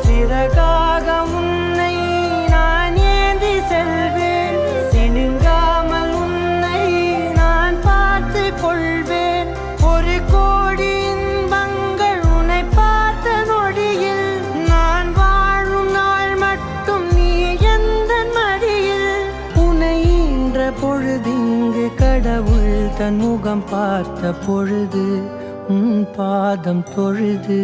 சிறகாக உன்னை நான் ஏந்தி செல்வேன், சினுங்காமல் உன்னை நான் பார்த்து கொள்வேன். ஒரு கோடி இன்பங்கள் உன்னை பார்த்த நொடியில், நான் வாழும் நாள் மட்டும் நீ எந்த மடியில். உன்னை ஈன்ற பொழுதிங்கு கடவுள் தன் முகம் பார்த்த பொழுது உன் பாதம் தொழுது